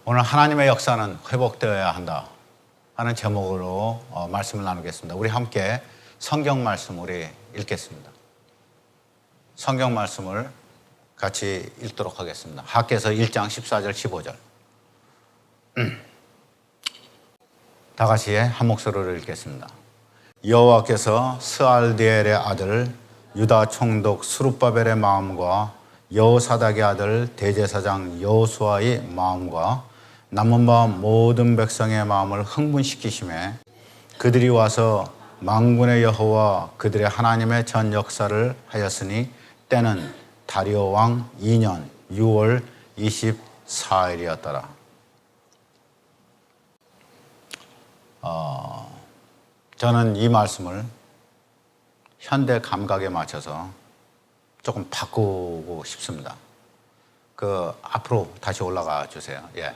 오늘 하나님의 역사는 회복되어야 한다 하는 제목으로 말씀을 나누겠습니다. 우리 함께 성경 말씀 우리 읽겠습니다. 성경 말씀을 같이 읽도록 하겠습니다. 학개서 1장 14절 15절 다 같이 한 목소리로 읽겠습니다. 여호와께서 스알디엘의 아들 유다 총독 스룹바벨의 마음과 여호사닥의 아들 대제사장 여호수아의 마음과 남은 바 모든 백성의 마음을 흥분시키심에 그들이 와서 만군의 여호와 그들의 하나님의 전 역사를 하였으니 때는 다리오 왕 2년 6월 24일이었더라. 저는 이 말씀을 현대 감각에 맞춰서 조금 바꾸고 싶습니다. 앞으로 다시 올라가 주세요. 예.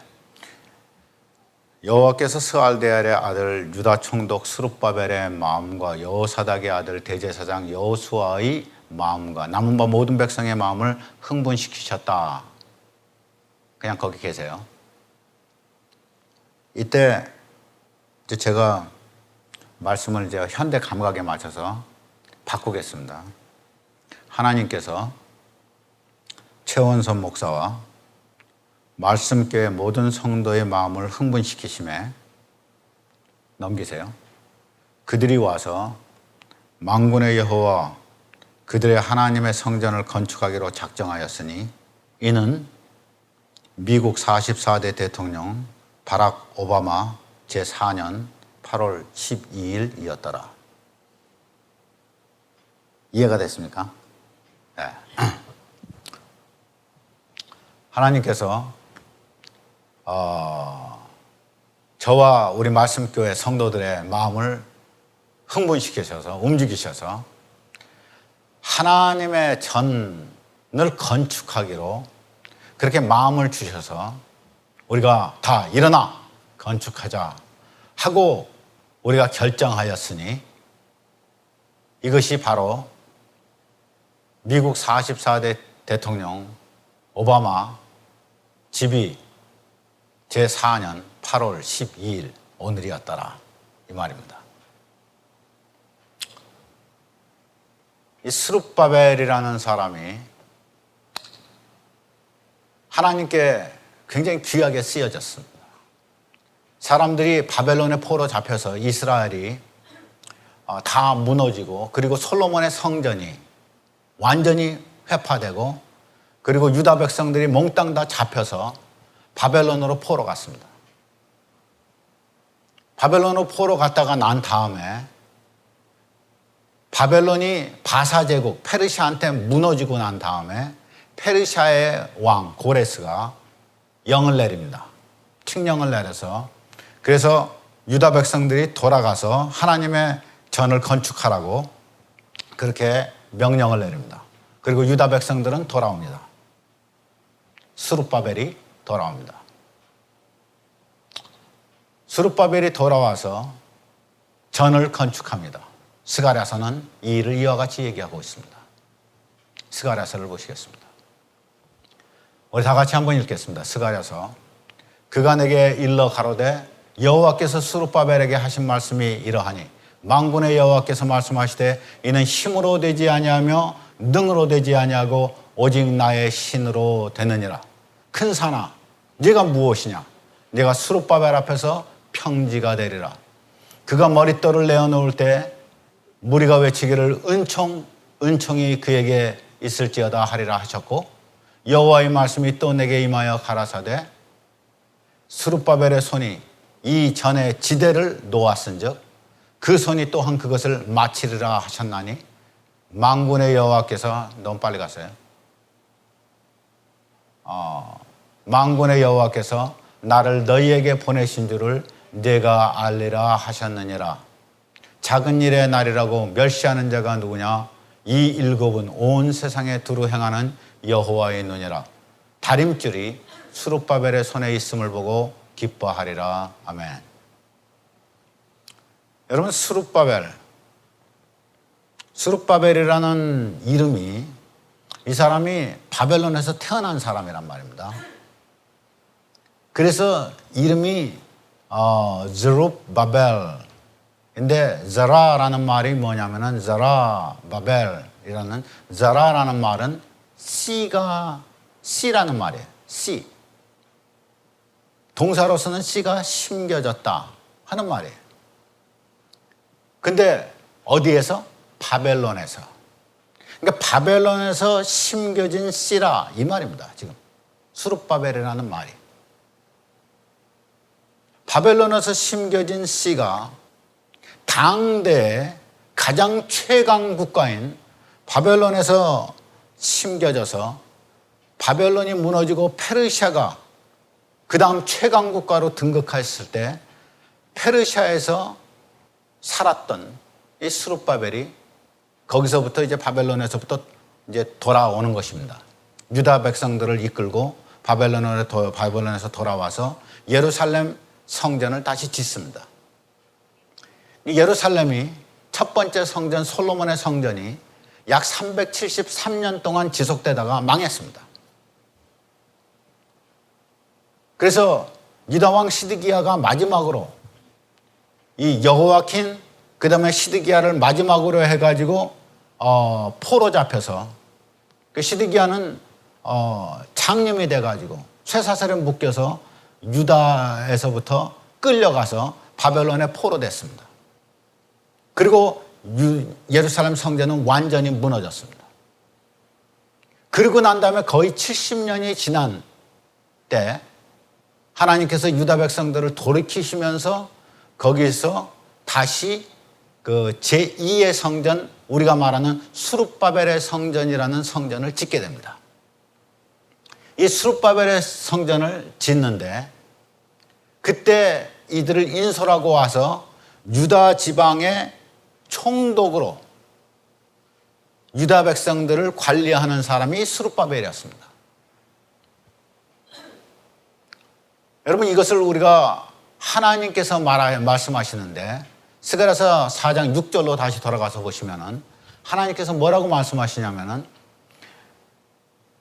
여호와께서 스알디엘의 아들 유다 총독 스룹바벨의 마음과 여호사닥의 아들 대제사장 여호수아의 마음과 남은 바 모든 백성의 마음을 흥분시키셨다. 그냥 거기 계세요. 이때 제가 말씀을 이제 현대 감각에 맞춰서 바꾸겠습니다. 하나님께서 최원선 목사와 말씀교회 모든 성도의 마음을 흥분시키심에 넘기세요. 그들이 와서 만군의 여호와 그들의 하나님의 성전을 건축하기로 작정하였으니 이는 미국 44대 대통령 바락 오바마 제4년 8월 12일이었더라. 이해가 됐습니까? 네. 하나님께서 저와 우리 말씀교회 성도들의 마음을 흥분시키셔서 움직이셔서 하나님의 전을 건축하기로 그렇게 마음을 주셔서 우리가 다 일어나 건축하자 하고 우리가 결정하였으니 이것이 바로 미국 44대 대통령 오바마 집이 제4년 8월 12일 오늘이었더라 이 말입니다. 이 스룹바벨이라는 사람이 하나님께 굉장히 귀하게 쓰여졌습니다. 사람들이 바벨론의 포로 잡혀서 이스라엘이 다 무너지고 그리고 솔로몬의 성전이 완전히 회파되고 그리고 유다 백성들이 몽땅 다 잡혀서 바벨론으로 포로 갔습니다. 바벨론으로 포로 갔다가 난 다음에 바벨론이 바사 제국 페르시아한테 무너지고 난 다음에 페르시아의 왕 고레스가 영을 내립니다. 칙령을 내려서 그래서 유다 백성들이 돌아가서 하나님의 전을 건축하라고 그렇게 명령을 내립니다. 그리고 유다 백성들은 돌아옵니다. 스룹바벨이 돌아옵니다. 스룹바벨이 돌아와서 전을 건축합니다. 스가랴서는 이 일을 이와 같이 얘기하고 있습니다. 스가랴서를 보시겠습니다. 우리 다 같이 한번 읽겠습니다. 스가랴서. 그가 내게 일러 가로되 여호와께서 스룹바벨에게 하신 말씀이 이러하니 만군의 여호와께서 말씀하시되 이는 힘으로 되지 아니하며 능으로 되지 아니하고 오직 나의 신으로 되느니라. 큰 산아 네가 무엇이냐? 네가 스룹바벨 앞에서 평지가 되리라. 그가 머릿돌을 내어놓을 때 무리가 외치기를 은총이 그에게 있을지어다 하리라 하셨고 여호와의 말씀이 또 내게 임하여 가라사대 스룹바벨의 손이 이 전에 지대를 놓았은즉 그 손이 또한 그것을 마치리라 하셨나니 만군의 여호와께서 너무 빨리 갔어요. 만군의 여호와께서 나를 너희에게 보내신 줄을 내가 알리라 하셨느니라. 작은 일의 날이라고 멸시하는 자가 누구냐? 이 일곱은 온 세상에 두루 행하는 여호와의 눈이라. 다림줄이 스룹바벨의 손에 있음을 보고 기뻐하리라. 아멘. 여러분, 스룹바벨이라는 이름이 이 사람이 바벨론에서 태어난 사람이란 말입니다. 그래서 이름이 ਜ਼루바벨인데 자라라는 말이 뭐냐면은 자라바벨이라는 자라라는 말은 씨라는 말이에요. 씨. 동사로서는 씨가 심겨졌다 하는 말이에요. 근데 어디에서? 바벨론에서. 그러니까 바벨론에서 심겨진 씨라 이 말입니다. 지금 수룹바벨이라는 말이. 바벨론에서 심겨진 씨가 당대의 가장 최강 국가인 바벨론에서 심겨져서 바벨론이 무너지고 페르시아가 그 다음 최강 국가로 등극했을 때 페르시아에서 살았던 이 스룹바벨이 거기서부터 이제 바벨론에서부터 이제 돌아오는 것입니다. 유다 백성들을 이끌고 바벨론에서 돌아와서 예루살렘 성전을 다시 짓습니다. 이 예루살렘이 첫 번째 성전 솔로몬의 성전이 약 373년 동안 지속되다가 망했습니다. 그래서 유다 왕 시드기야가 마지막으로 이 여호야킨 그다음에 시드기야를 마지막으로 해가지고 포로 잡혀서 그 시드기야는 장님이 돼가지고 쇠사슬에 묶여서 유다에서부터 끌려가서 바벨론에 포로 됐습니다. 그리고 예루살렘 성전은 완전히 무너졌습니다. 그리고 난 다음에 거의 70년이 지난 때 하나님께서 유다 백성들을 돌이키시면서 거기서 다시 그 제2의 성전, 우리가 말하는 수룹바벨의 성전이라는 성전을 짓게 됩니다. 이 수룹바벨의 성전을 짓는데 그때 이들을 인솔하고 와서 유다 지방의 총독으로 유다 백성들을 관리하는 사람이 수룹바벨이었습니다. 여러분, 이것을 우리가 하나님께서 말씀하시는데 스가랴서 4장 6절로 다시 돌아가서 보시면은 하나님께서 뭐라고 말씀하시냐면은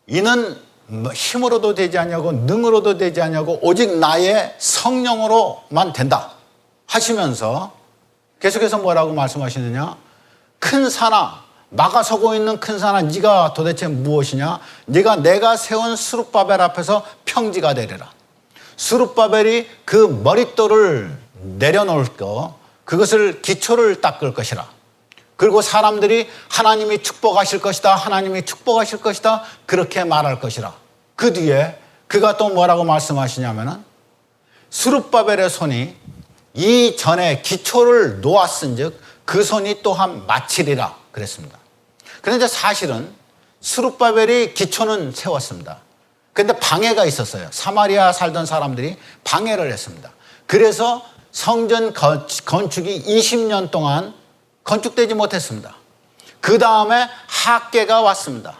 이는 힘으로도 되지 아니하고 능으로도 되지 아니하고 오직 나의 성령으로만 된다 하시면서 계속해서 뭐라고 말씀하시느냐? 큰 산아, 막아서고 있는 큰 산아, 네가 도대체 무엇이냐? 네가 내가 세운 스룹바벨 앞에서 평지가 되리라. 스룹바벨이 그 머릿돌을 내려놓을 거, 그것을 기초를 닦을 것이라. 그리고 사람들이 하나님이 축복하실 것이다, 하나님이 축복하실 것이다, 그렇게 말할 것이라. 그 뒤에 그가 또 뭐라고 말씀하시냐면은 스룹바벨의 손이 이 전에 기초를 놓았은즉 그 손이 또한 마치리라 그랬습니다. 그런데 사실은 스룹바벨이 기초는 세웠습니다. 그런데 방해가 있었어요. 사마리아 살던 사람들이 방해를 했습니다. 그래서 성전 건축이 20년 동안 건축되지 못했습니다. 그 다음에 학개가 왔습니다.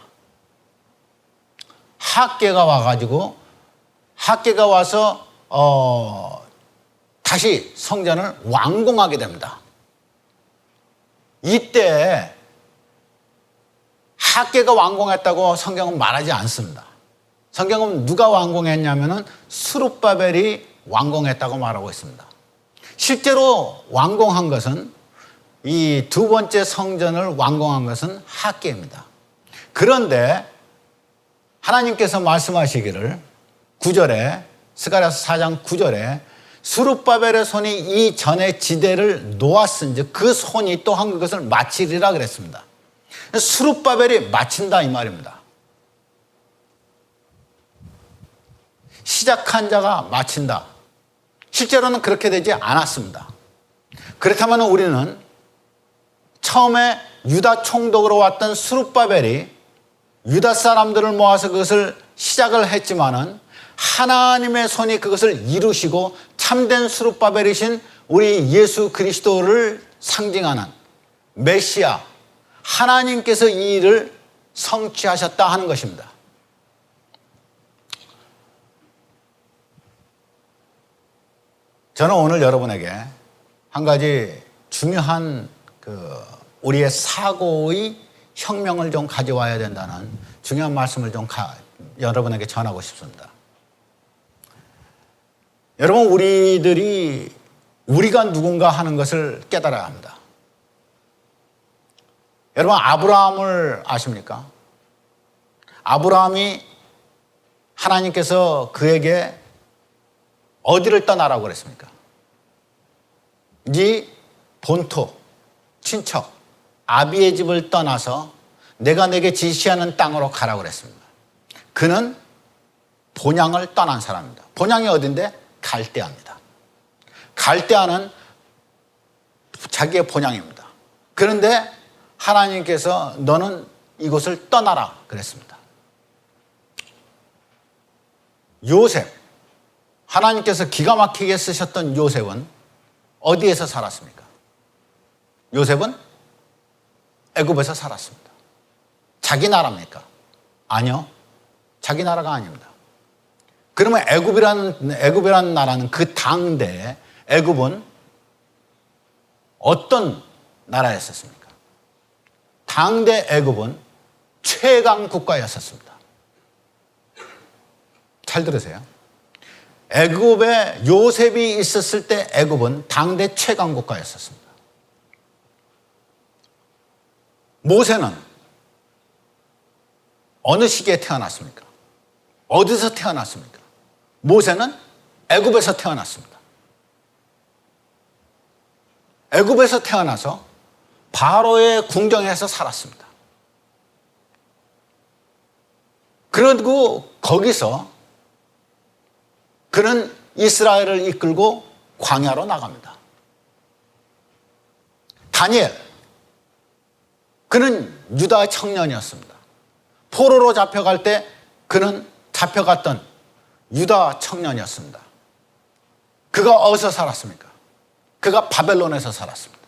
학개가 와가지고 학개가 와서 다시 성전을 완공하게 됩니다. 이때 학개가 완공했다고 성경은 말하지 않습니다. 성경은 누가 완공했냐면은 스룹바벨이 완공했다고 말하고 있습니다. 실제로 완공한 것은 이 두 번째 성전을 완공한 것은 학개입니다. 그런데 하나님께서 말씀하시기를 9절에 스가랴서 4장 9절에 스룹바벨의 손이 이 전에 지대를 놓았은즉 그 손이 또한 그것을 마치리라 그랬습니다. 스룹바벨이 마친다 이 말입니다. 시작한 자가 마친다. 실제로는 그렇게 되지 않았습니다. 그렇다면 우리는 처음에 유다 총독으로 왔던 스룹바벨이 유다 사람들을 모아서 그것을 시작을 했지만은 하나님의 손이 그것을 이루시고 참된 스룹바벨이신 우리 예수 그리스도를 상징하는 메시아, 하나님께서 이 일을 성취하셨다 하는 것입니다. 저는 오늘 여러분에게 한 가지 중요한 우리의 사고의 혁명을 좀 가져와야 된다는 중요한 말씀을 좀 여러분에게 전하고 싶습니다. 여러분, 우리가 누군가 하는 것을 깨달아야 합니다. 여러분, 아브라함을 아십니까? 아브라함이 하나님께서 그에게 어디를 떠나라고 그랬습니까? 네 본토, 친척, 아비의 집을 떠나서 내가 내게 지시하는 땅으로 가라고 그랬습니다. 그는 본향을 떠난 사람입니다. 본향이 어딘데? 갈대아입니다. 갈대아는 자기의 본향입니다. 그런데 하나님께서 너는 이곳을 떠나라 그랬습니다. 요셉, 하나님께서 기가 막히게 쓰셨던 요셉은 어디에서 살았습니까? 요셉은 애굽에서 살았습니다. 자기 나라입니까? 아니요. 자기 나라가 아닙니다. 그러면 애굽이라는 나라는 그 당대 애굽은 어떤 나라였었습니까? 당대 애굽은 최강 국가였었습니다. 잘 들으세요. 애굽에 요셉이 있었을 때 애굽은 당대 최강 국가였었습니다. 모세는 어느 시기에 태어났습니까? 어디서 태어났습니까? 모세는 애굽에서 태어났습니다. 애굽에서 태어나서 바로의 궁정에서 살았습니다. 그리고 거기서 그는 이스라엘을 이끌고 광야로 나갑니다. 다니엘, 그는 유다의 청년이었습니다. 포로로 잡혀갈 때 그는 잡혀갔던 유다 청년이었습니다. 그가 어디서 살았습니까? 그가 바벨론에서 살았습니다.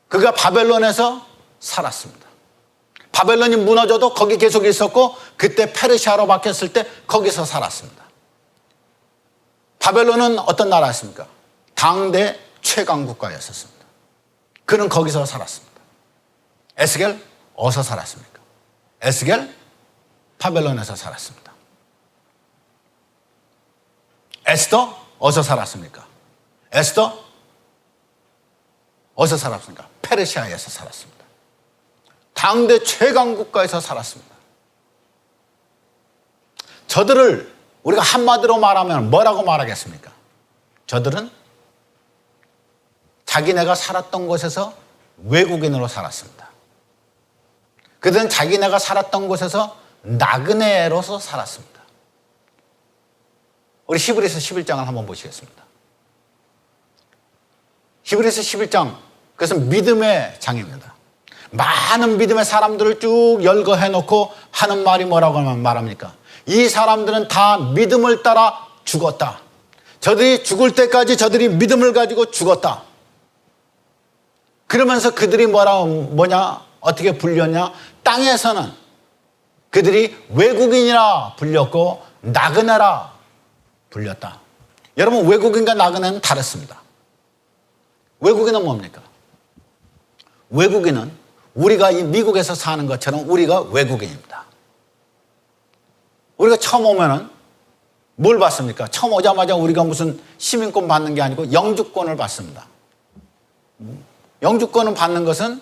그가 바벨론에서 살았습니다. 바벨론이 무너져도 거기 계속 있었고 그때 페르시아로 바뀌었을 때 거기서 살았습니다. 바벨론은 어떤 나라였습니까? 당대 최강 국가였었습니다. 그는 거기서 살았습니다. 에스겔 어디서 살았습니까? 에스겔 바벨론에서 살았습니다. 에스더 어디서 살았습니까? 에스더 어디서 살았습니까? 페르시아에서 살았습니다. 당대 최강 국가에서 살았습니다. 저들을 우리가 한마디로 말하면 뭐라고 말하겠습니까? 저들은 자기네가 살았던 곳에서 외국인으로 살았습니다. 그들은 자기네가 살았던 곳에서 나그네로서 살았습니다. 우리 히브리서 11장을 한번 보시겠습니다. 히브리서 11장, 그것은 믿음의 장입니다. 많은 믿음의 사람들을 쭉 열거해놓고 하는 말이 뭐라고 말합니까? 이 사람들은 다 믿음을 따라 죽었다. 저들이 죽을 때까지 저들이 믿음을 가지고 죽었다. 그러면서 그들이 어떻게 불렸냐? 땅에서는 그들이 외국인이라 불렸고 나그네라 불렸다. 여러분, 외국인과 나그네는 다릅니다. 외국인은 뭡니까? 외국인은 우리가 이 미국에서 사는 것처럼 우리가 외국인입니다. 우리가 처음 오면은 뭘 받습니까? 처음 오자마자 우리가 무슨 시민권 받는 게 아니고 영주권을 받습니다. 영주권을 받는 것은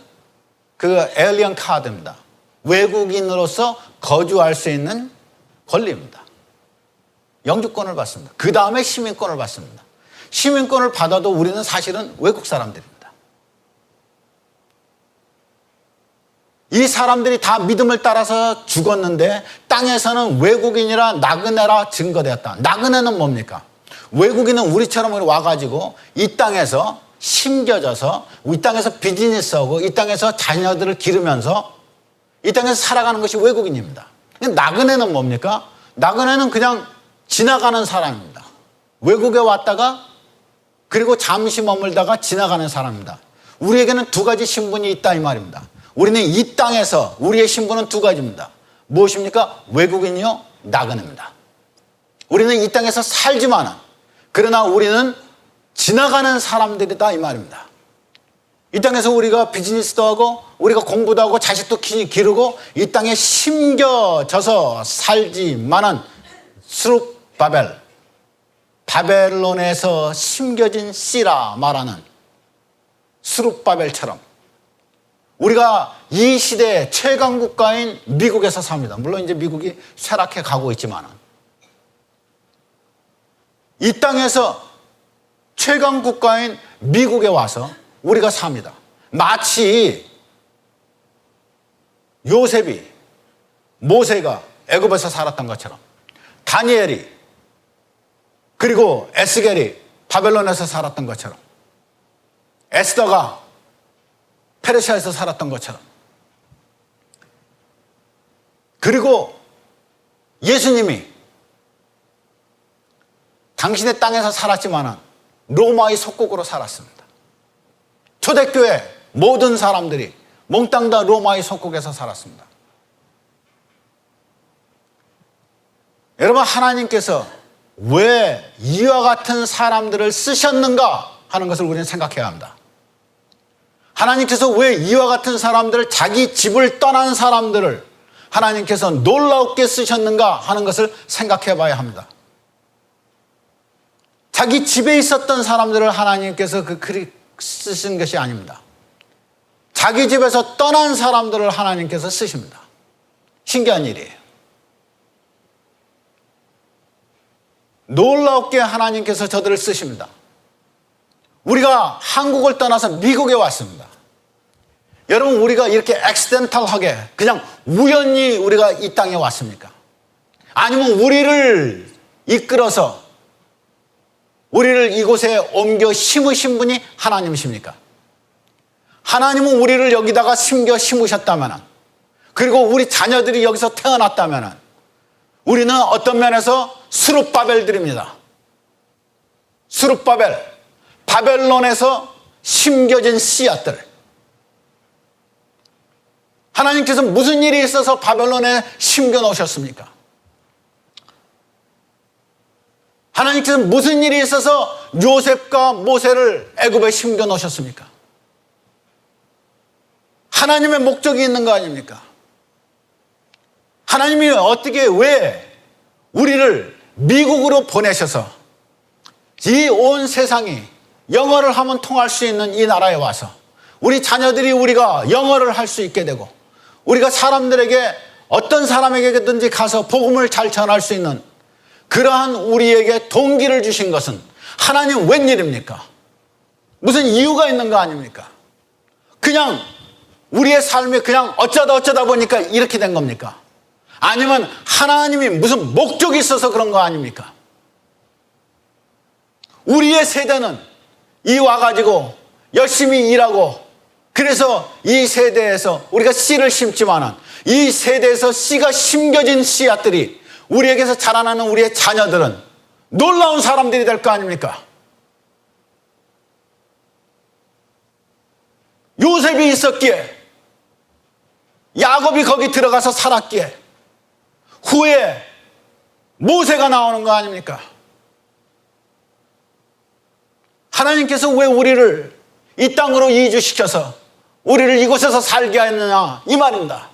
그 에일리언 카드입니다. 외국인으로서 거주할 수 있는 권리입니다. 영주권을 받습니다. 그 다음에 시민권을 받습니다. 시민권을 받아도 우리는 사실은 외국 사람들입니다. 이 사람들이 다 믿음을 따라서 죽었는데 땅에서는 외국인이라 나그네라 증거되었다. 나그네는 뭡니까? 외국인은 우리처럼 와가지고 이 땅에서 심겨져서 이 땅에서 비즈니스하고 이 땅에서 자녀들을 기르면서 이 땅에서 살아가는 것이 외국인입니다. 나그네는 뭡니까? 나그네는 그냥 지나가는 사람입니다. 외국에 왔다가 그리고 잠시 머물다가 지나가는 사람입니다. 우리에게는 두 가지 신분이 있다 이 말입니다. 우리는 이 땅에서 우리의 신분은 두 가지입니다. 무엇입니까? 외국인이요, 나그네입니다. 우리는 이 땅에서 살지만 그러나 우리는 지나가는 사람들이다 이 말입니다. 이 땅에서 우리가 비즈니스도 하고 우리가 공부도 하고 자식도 기르고 이 땅에 심겨져서 살지만은 스룹바벨 바벨론에서 심겨진 씨라 말하는 스룹바벨처럼 우리가 이 시대의 최강 국가인 미국에서 삽니다. 물론 이제 미국이 쇠락해 가고 있지만 이 땅에서 최강 국가인 미국에 와서 우리가 삽니다. 마치 요셉이 모세가 애굽에서 살았던 것처럼 다니엘이 그리고 에스겔이 바벨론에서 살았던 것처럼 에스더가 페르시아에서 살았던 것처럼 그리고 예수님이 당신의 땅에서 살았지만 로마의 속국으로 살았습니다. 초대교회 모든 사람들이 몽땅 다 로마의 속국에서 살았습니다. 여러분, 하나님께서 왜 이와 같은 사람들을 쓰셨는가 하는 것을 우리는 생각해야 합니다. 하나님께서 왜 이와 같은 사람들을, 자기 집을 떠난 사람들을 하나님께서 놀랍게 쓰셨는가 하는 것을 생각해 봐야 합니다. 자기 집에 있었던 사람들을 하나님께서 그리 쓰신 것이 아닙니다. 자기 집에서 떠난 사람들을 하나님께서 쓰십니다. 신기한 일이에요. 놀랍게 하나님께서 저들을 쓰십니다. 우리가 한국을 떠나서 미국에 왔습니다. 여러분, 우리가 이렇게 액시덴탈하게 그냥 우연히 우리가 이 땅에 왔습니까? 아니면 우리를 이끌어서 우리를 이곳에 옮겨 심으신 분이 하나님이십니까? 하나님은 우리를 여기다가 심겨 심으셨다면, 그리고 우리 자녀들이 여기서 태어났다면 우리는 어떤 면에서 스룹바벨들입니다. 스룹바벨, 바벨론에서 심겨진 씨앗들. 하나님께서 무슨 일이 있어서 바벨론에 심겨 놓으셨습니까? 하나님께서 무슨 일이 있어서 요셉과 모세를 애굽에 심겨 놓으셨습니까? 하나님의 목적이 있는 거 아닙니까? 하나님이 어떻게, 왜 우리를 미국으로 보내셔서 이 온 세상이 영어를 하면 통할 수 있는 이 나라에 와서 우리 자녀들이 우리가 영어를 할 수 있게 되고, 우리가 사람들에게, 어떤 사람에게든지 가서 복음을 잘 전할 수 있는 그러한 우리에게 동기를 주신 것은 하나님 웬일입니까? 무슨 이유가 있는 거 아닙니까? 그냥 우리의 삶이 그냥 어쩌다 보니까 이렇게 된 겁니까? 아니면 하나님이 무슨 목적이 있어서 그런 거 아닙니까? 우리의 세대는 이 와가지고 열심히 일하고, 그래서 이 세대에서 우리가 씨를 심지만은 이 세대에서 씨가 심겨진 씨앗들이 우리에게서 자라나는 우리의 자녀들은 놀라운 사람들이 될 거 아닙니까? 요셉이 있었기에, 야곱이 거기 들어가서 살았기에 후에 모세가 나오는 거 아닙니까? 하나님께서 왜 우리를 이 땅으로 이주시켜서 우리를 이곳에서 살게 했느냐, 이 말입니다.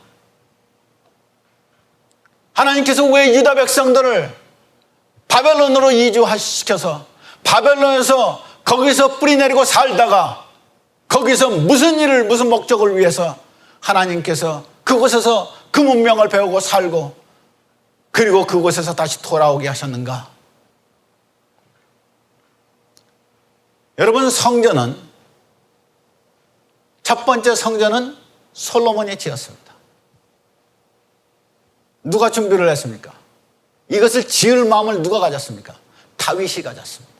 하나님께서 왜 유다 백성들을 바벨론으로 이주시켜서 바벨론에서 거기서 뿌리내리고 살다가 거기서 무슨 일을, 무슨 목적을 위해서 하나님께서 그곳에서 그 문명을 배우고 살고 그리고 그곳에서 다시 돌아오게 하셨는가? 여러분, 성전은, 첫 번째 성전은 솔로몬이 지었습니다. 누가 준비를 했습니까? 이것을 지을 마음을 누가 가졌습니까? 다윗이 가졌습니다.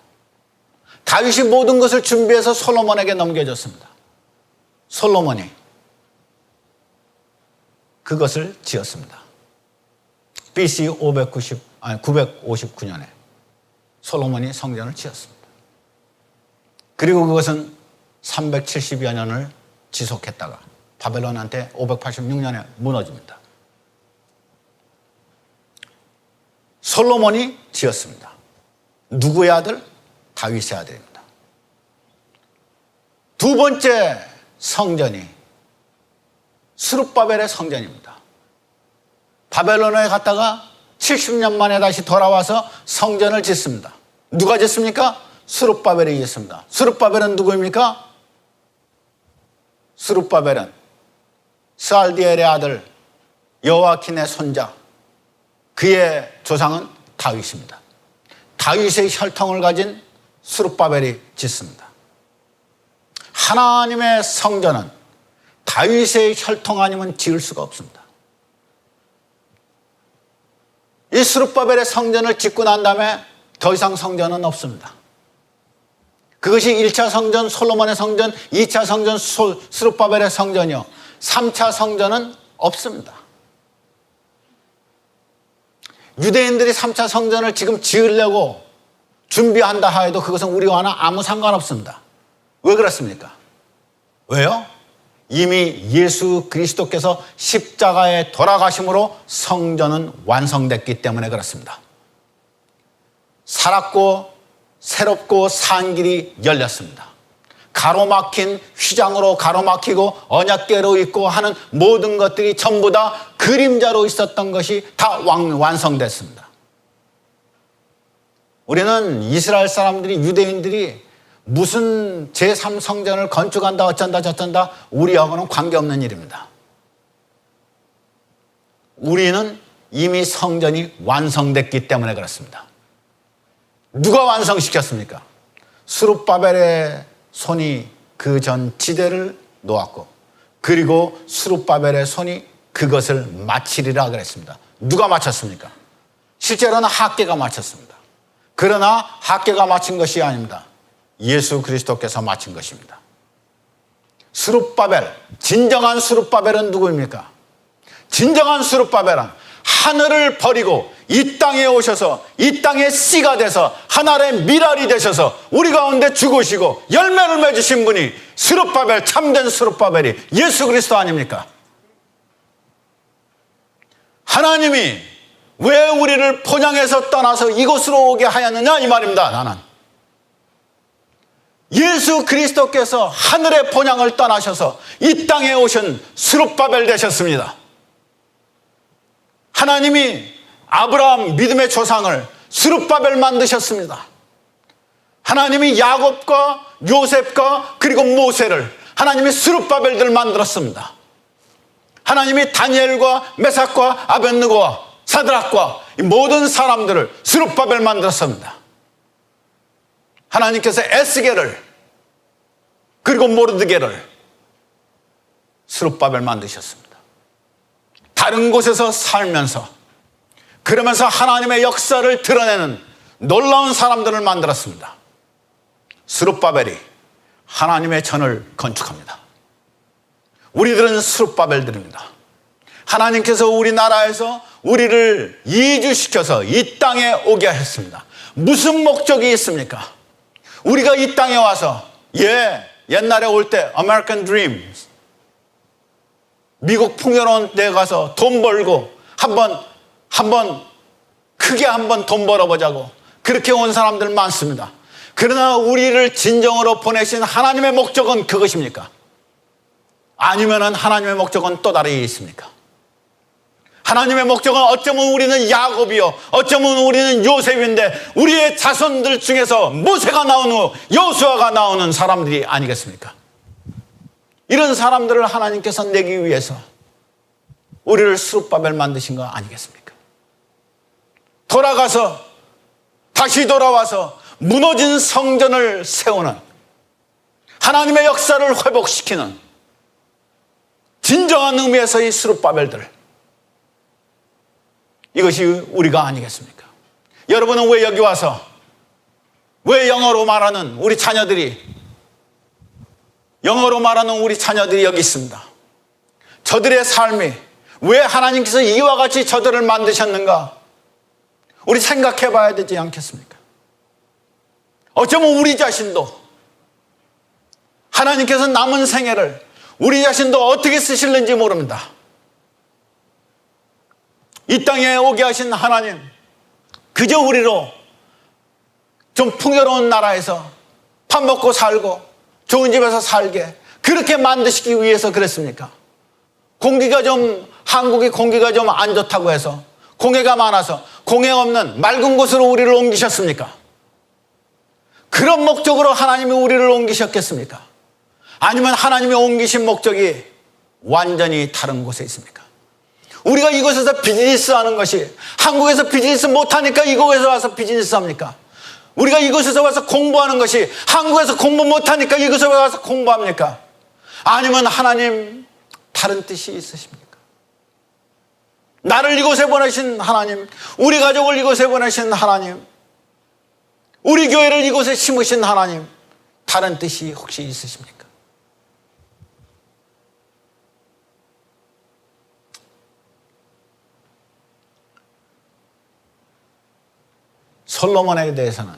다윗이 모든 것을 준비해서 솔로몬에게 넘겨줬습니다. 솔로몬이 그것을 지었습니다. BC 959년에 솔로몬이 성전을 지었습니다. 그리고 그것은 370여 년을 지속했다가 바벨론한테 586년에 무너집니다. 솔로몬이 지었습니다. 누구의 아들? 다윗의 아들입니다. 두 번째 성전이 스룹바벨의 성전입니다. 바벨론에 갔다가 70년 만에 다시 돌아와서 성전을 짓습니다. 누가 짓습니까? 스룹바벨이 짓습니다. 스룹바벨은 누구입니까? 스룹바벨은 스알디엘의 아들 여호와킨의 손자, 그의 조상은 다윗입니다. 다윗의 혈통을 가진 스룹바벨이 짓습니다. 하나님의 성전은 다윗의 혈통 아니면 지을 수가 없습니다. 이 스룹바벨의 성전을 짓고 난 다음에 더 이상 성전은 없습니다. 그것이 1차 성전 솔로몬의 성전, 2차 성전 스룹바벨의 성전이요, 3차 성전은 없습니다. 유대인들이 3차 성전을 지금 지으려고 준비한다 하여도 그것은 우리와는 아무 상관없습니다. 왜 그렇습니까? 왜요? 이미 예수 그리스도께서 십자가에 돌아가심으로 성전은 완성됐기 때문에 그렇습니다. 살았고 새롭고 산 길이 열렸습니다. 가로막힌 휘장으로 가로막히고 언약궤로 있고 하는 모든 것들이 전부 다 그림자로 있었던 것이 다 완성됐습니다. 우리는 이스라엘 사람들이, 유대인들이 무슨 제3성전을 건축한다 어쩐다 저쩐다 우리하고는 관계없는 일입니다. 우리는 이미 성전이 완성됐기 때문에 그렇습니다. 누가 완성시켰습니까? 스룹바벨의 손이 그 전 지대를 놓았고, 그리고 스룹바벨의 손이 그것을 마치리라 그랬습니다. 누가 마쳤습니까? 실제로는 학개가 마쳤습니다. 그러나 학개가 마친 것이 아닙니다. 예수 그리스도께서 마친 것입니다. 스룹바벨, 진정한 스룹바벨은 누구입니까? 진정한 스룹바벨은 하늘을 버리고 이 땅에 오셔서 이 땅의 씨가 돼서 하늘의 밀알이 되셔서 우리 가운데 죽으시고 열매를 맺으신 분이 스룹바벨, 참된 스룹바벨이 예수 그리스도 아닙니까? 하나님이 왜 우리를 포장해서 떠나서 이곳으로 오게 하였느냐 이 말입니다. 나는 예수 그리스도께서 하늘의 본향을 떠나셔서 이 땅에 오신 스룹바벨 되셨습니다. 하나님이 아브라함 믿음의 조상을 스룹바벨 만드셨습니다. 하나님이 야곱과 요셉과 그리고 모세를 하나님이 스룹바벨들 만들었습니다. 하나님이 다니엘과 메삭과 아벳느고와 사드락과 모든 사람들을 스룹바벨 만들었습니다. 하나님께서 에스겔을 그리고 모르드게를 스룹바벨 만드셨습니다. 다른 곳에서 살면서 그러면서 하나님의 역사를 드러내는 놀라운 사람들을 만들었습니다. 스룹바벨이 하나님의 전을 건축합니다. 우리들은 스룹바벨들입니다. 하나님께서 우리나라에서 우리를 이주시켜서 이 땅에 오게 하셨습니다. 무슨 목적이 있습니까? 우리가 이 땅에 와서 옛날에 올 때 American Dream, 미국 풍요로운 데 가서 돈 벌고 크게 한번 돈 벌어보자고 그렇게 온 사람들 많습니다. 그러나 우리를 진정으로 보내신 하나님의 목적은 그것입니까? 아니면은 하나님의 목적은 또 다른 게 있습니까? 하나님의 목적은 어쩌면 우리는 야곱이요, 어쩌면 우리는 요셉인데 우리의 자손들 중에서 모세가 나오는, 여호수아가 나오는 사람들이 아니겠습니까? 이런 사람들을 하나님께서 내기 위해서 우리를 스룹바벨 만드신 거 아니겠습니까? 다시 돌아와서 무너진 성전을 세우는, 하나님의 역사를 회복시키는 진정한 의미에서의 스룹바벨들, 이것이 우리가 아니겠습니까? 여러분은 왜 여기 와서 왜 영어로 말하는 우리 자녀들이 여기 있습니다. 저들의 삶이 왜 하나님께서 이와 같이 저들을 만드셨는가? 우리 생각해 봐야 되지 않겠습니까? 어쩌면 우리 자신도 하나님께서 남은 생애를 우리 자신도 어떻게 쓰실는지 모릅니다. 이 땅에 오게 하신 하나님, 그저 우리로 좀 풍요로운 나라에서 밥 먹고 살고 좋은 집에서 살게 그렇게 만드시기 위해서 그랬습니까? 한국의 공기가 좀 안 좋다고 해서, 공해가 많아서 공해 없는 맑은 곳으로 우리를 옮기셨습니까? 그런 목적으로 하나님이 우리를 옮기셨겠습니까? 아니면 하나님이 옮기신 목적이 완전히 다른 곳에 있습니까? 우리가 이곳에서 비즈니스 하는 것이, 한국에서 비즈니스 못하니까 이곳에서 와서 비즈니스 합니까? 우리가 이곳에서 와서 공부하는 것이 한국에서 공부 못하니까 이곳에 와서 공부합니까? 아니면 하나님 다른 뜻이 있으십니까? 나를 이곳에 보내신 하나님, 우리 가족을 이곳에 보내신 하나님, 우리 교회를 이곳에 심으신 하나님, 다른 뜻이 혹시 있으십니까? 솔로몬에 대해서는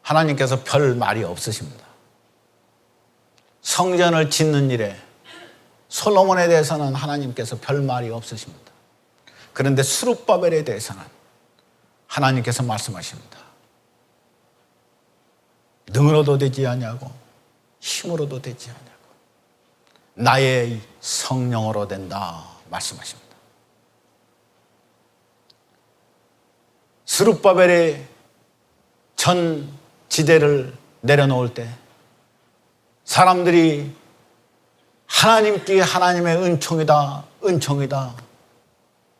하나님께서 별 말이 없으십니다. 성전을 짓는 일에 솔로몬에 대해서는 하나님께서 별 말이 없으십니다. 그런데 스룹바벨에 대해서는 하나님께서 말씀하십니다. 능으로도 되지 아니하고 힘으로도 되지 아니하고 나의 성령으로 된다 말씀하십니다. 스룹바벨의 전 지대를 내려놓을 때 사람들이 하나님께 하나님의 은총이다, 은총이다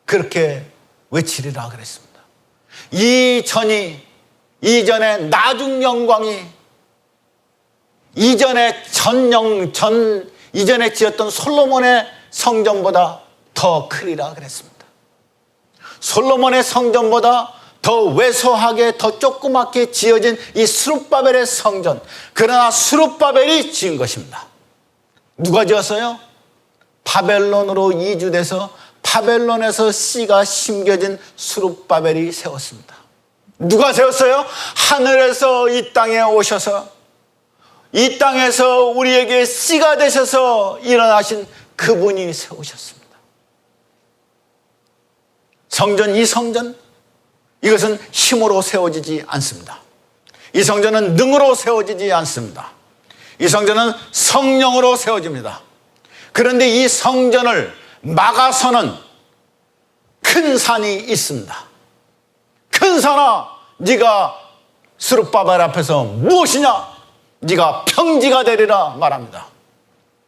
그렇게 외치리라 그랬습니다. 이전에 나중 영광이 이전에 지었던 솔로몬의 성전보다 더 크리라 그랬습니다. 솔로몬의 성전보다 더 왜소하게, 더 조그맣게 지어진 이 스룹바벨의 성전, 그러나 스룹바벨이 지은 것입니다. 누가 지었어요? 바벨론으로 이주돼서 바벨론에서 씨가 심겨진 스룹바벨이 세웠습니다. 누가 세웠어요? 하늘에서 이 땅에 오셔서 이 땅에서 우리에게 씨가 되셔서 일어나신 그분이 세우셨습니다. 이 성전, 이것은 힘으로 세워지지 않습니다. 이 성전은 능으로 세워지지 않습니다. 이 성전은 성령으로 세워집니다. 그런데 이 성전을 막아서는 큰 산이 있습니다. 큰 산아, 네가 스룹바벨 앞에서 무엇이냐? 네가 평지가 되리라 말합니다.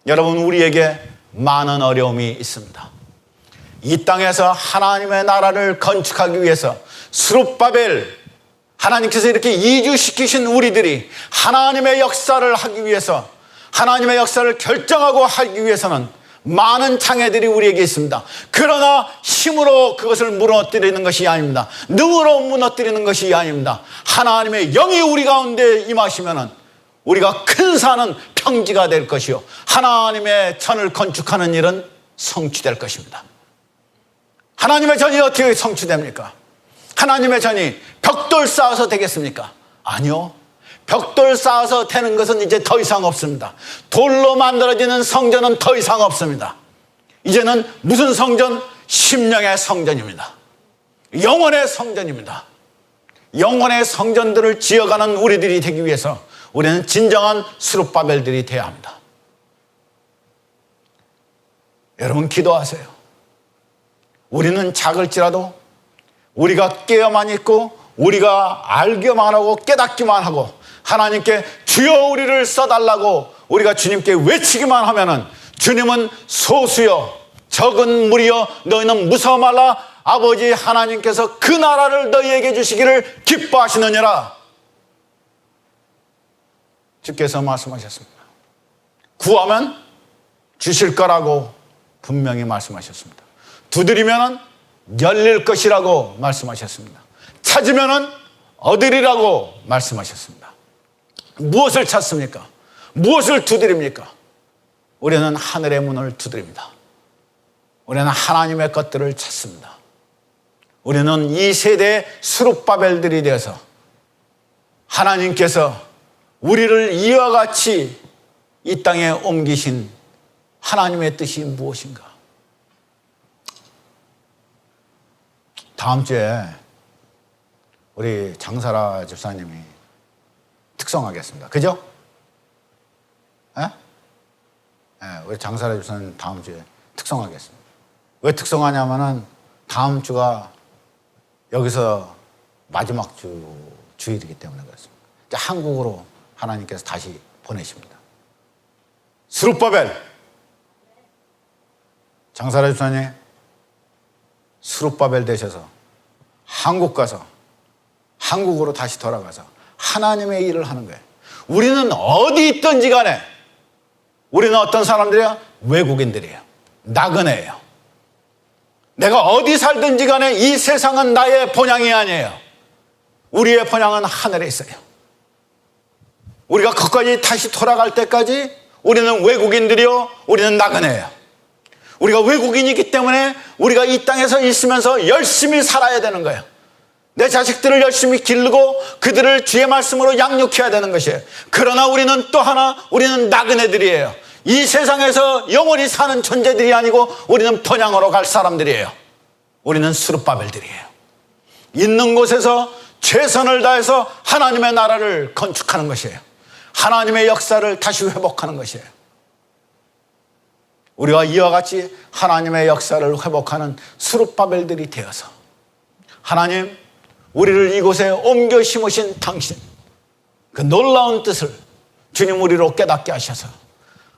여러분, 우리에게 많은 어려움이 있습니다. 이 땅에서 하나님의 나라를 건축하기 위해서 스룹바벨, 하나님께서 이렇게 이주시키신 우리들이 하나님의 역사를 하기 위해서, 하나님의 역사를 결정하고 하기 위해서는 많은 장애들이 우리에게 있습니다. 그러나 힘으로 그것을 무너뜨리는 것이 아닙니다. 능으로 무너뜨리는 것이 아닙니다. 하나님의 영이 우리 가운데 임하시면은 우리가 큰 산은 평지가 될 것이요, 하나님의 전을 건축하는 일은 성취될 것입니다. 하나님의 전이 어떻게 성취됩니까? 하나님의 전이 벽돌 쌓아서 되겠습니까? 아니요. 벽돌 쌓아서 되는 것은 이제 더 이상 없습니다. 돌로 만들어지는 성전은 더 이상 없습니다. 이제는 무슨 성전? 심령의 성전입니다. 영혼의 성전입니다. 영혼의 성전들을 지어가는 우리들이 되기 위해서 우리는 진정한 스룹바벨들이 되어야 합니다. 여러분, 기도하세요. 우리는 작을지라도 우리가 깨어만 있고 우리가 알기만 하고 깨닫기만 하고 하나님께 주여 우리를 써달라고 우리가 주님께 외치기만 하면은 주님은 소수여 적은 무리여 너희는 무서워 말라, 아버지 하나님께서 그 나라를 너희에게 주시기를 기뻐하시느니라. 주께서 말씀하셨습니다. 구하면 주실 거라고 분명히 말씀하셨습니다. 두드리면 열릴 것이라고 말씀하셨습니다. 찾으면 얻으리라고 말씀하셨습니다. 무엇을 찾습니까? 무엇을 두드립니까? 우리는 하늘의 문을 두드립니다. 우리는 하나님의 것들을 찾습니다. 우리는 이 세대의 스룹바벨들이 되어서 하나님께서 우리를 이와 같이 이 땅에 옮기신 하나님의 뜻이 무엇인가? 다음 주에 우리 장사라 집사님이 특성하겠습니다. 그죠? 예? 예, 우리 장사라 집사님 다음 주에 특성하겠습니다. 왜 특성하냐면은 다음 주가 여기서 마지막 주일이기 때문에 그렇습니다. 이제 한국으로 하나님께서 다시 보내십니다. 스룹바벨, 장사라 집사님, 스룹바벨 되셔서 한국 가서 한국으로 다시 돌아가서 하나님의 일을 하는 거예요. 우리는 어디 있든지 간에 우리는 어떤 사람들이야? 외국인들이에요. 나그네예요. 내가 어디 살든지 간에 이 세상은 나의 본향이 아니에요. 우리의 본향은 하늘에 있어요. 우리가 거기까지 다시 돌아갈 때까지 우리는 외국인들이요, 우리는 나그네예요. 우리가 외국인이기 때문에 우리가 이 땅에서 있으면서 열심히 살아야 되는 거예요. 내 자식들을 열심히 기르고 그들을 주의 말씀으로 양육해야 되는 것이에요. 그러나 우리는 또 하나, 우리는 나그네들이에요. 이 세상에서 영원히 사는 존재들이 아니고 우리는 번향으로 갈 사람들이에요. 우리는 스룹바벨들이에요. 있는 곳에서 최선을 다해서 하나님의 나라를 건축하는 것이에요. 하나님의 역사를 다시 회복하는 것이에요. 우리가 이와 같이 하나님의 역사를 회복하는 스룹바벨들이 되어서 하나님, 우리를 이곳에 옮겨 심으신 당신, 그 놀라운 뜻을 주님 우리로 깨닫게 하셔서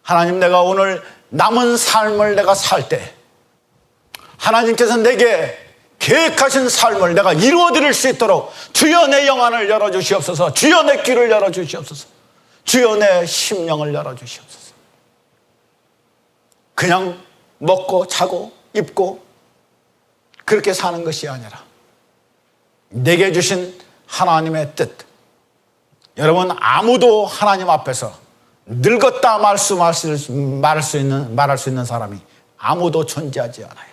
하나님, 내가 오늘 남은 삶을 내가 살 때 하나님께서 내게 계획하신 삶을 내가 이루어드릴 수 있도록 주여 내 영안을 열어주시옵소서. 주여 내 귀를 열어주시옵소서. 주여 내 심령을 열어주시옵소서. 그냥 먹고 자고 입고 그렇게 사는 것이 아니라 내게 주신 하나님의 뜻. 여러분, 아무도 하나님 앞에서 늙었다 말할 수 있는 사람이 아무도 존재하지 않아요.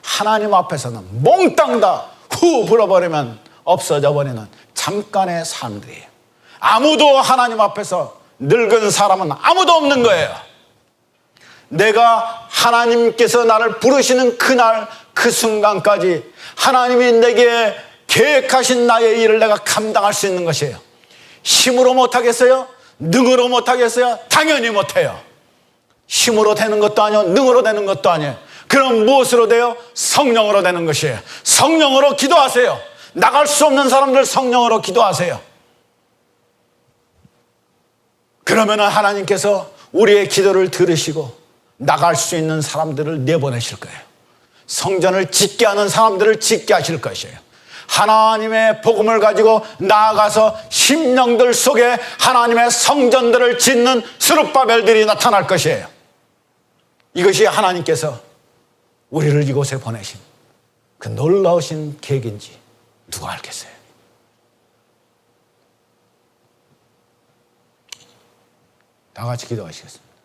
하나님 앞에서는 몽땅 다 후 불어버리면 없어져 버리는 잠깐의 삶들이에요. 아무도 하나님 앞에서 늙은 사람은 아무도 없는 거예요. 내가 하나님께서 나를 부르시는 그날 그 순간까지 하나님이 내게 계획하신 나의 일을 내가 감당할 수 있는 것이에요. 힘으로 못하겠어요? 능으로 못하겠어요? 당연히 못해요. 힘으로 되는 것도 아니고 능으로 되는 것도 아니에요. 그럼 무엇으로 돼요? 성령으로 되는 것이에요. 성령으로 기도하세요. 나갈 수 없는 사람들 성령으로 기도하세요. 그러면 하나님께서 우리의 기도를 들으시고 나갈 수 있는 사람들을 내보내실 거예요. 성전을 짓게 하는 사람들을 짓게 하실 것이에요. 하나님의 복음을 가지고 나아가서 심령들 속에 하나님의 성전들을 짓는 스룹바벨들이 나타날 것이에요. 이것이 하나님께서 우리를 이곳에 보내신 그 놀라우신 계획인지 누가 알겠어요? 다 같이 기도하시겠습니다.